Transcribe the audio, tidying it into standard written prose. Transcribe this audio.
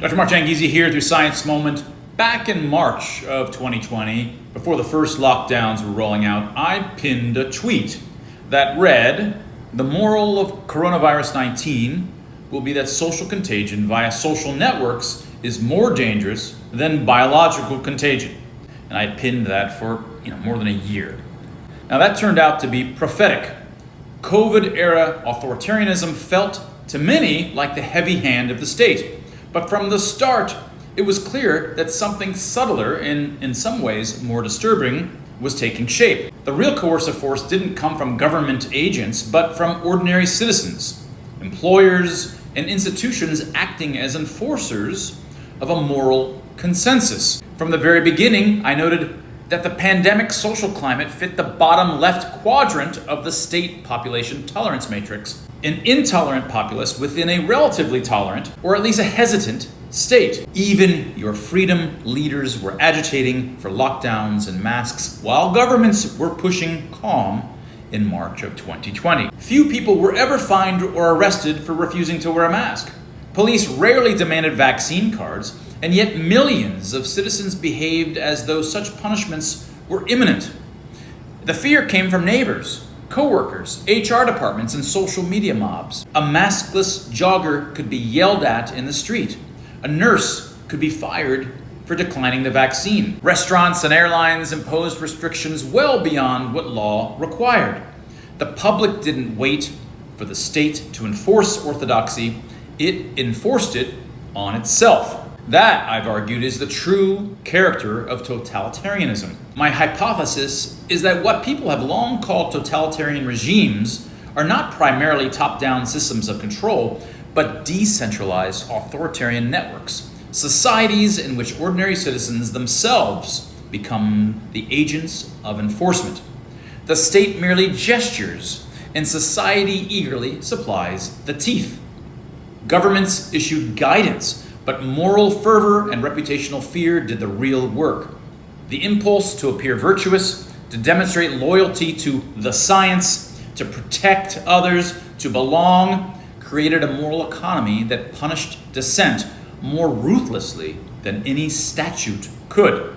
Dr. Mark Jangizi here through Science Moment. Back in March of 2020, before the first lockdowns were rolling out, I pinned a tweet that read, "The moral of coronavirus 19 will be that social contagion via social networks is more dangerous than biological contagion." And I pinned that for more than a year. Now that turned out to be prophetic. COVID-era authoritarianism felt to many like the heavy hand of the state. But from the start, it was clear that something subtler and in some ways more disturbing was taking shape. The real coercive force didn't come from government agents, but from ordinary citizens, employers, and institutions acting as enforcers of a moral consensus. From the very beginning, I noted that the pandemic social climate fit the bottom left quadrant of the state population tolerance matrix, an intolerant populace within a relatively tolerant, or at least a hesitant, state. Even your freedom leaders were agitating for lockdowns and masks, while governments were pushing calm in March of 2020. Few people were ever fined or arrested for refusing to wear a mask. Police rarely demanded vaccine cards, and yet millions of citizens behaved as though such punishments were imminent. The fear came from neighbors, co-workers, HR departments, and social media mobs. A maskless jogger could be yelled at in the street. A nurse could be fired for declining the vaccine. Restaurants and airlines imposed restrictions well beyond what law required. The public didn't wait for the state to enforce orthodoxy. It enforced it on itself. That, I've argued, is the true character of totalitarianism. My hypothesis is that what people have long called totalitarian regimes are not primarily top-down systems of control, but decentralized authoritarian networks, societies in which ordinary citizens themselves become the agents of enforcement. The state merely gestures, and society eagerly supplies the teeth. Governments issued guidance, but moral fervor and reputational fear did the real work. The impulse to appear virtuous, to demonstrate loyalty to the science, to protect others, to belong, created a moral economy that punished dissent more ruthlessly than any statute could.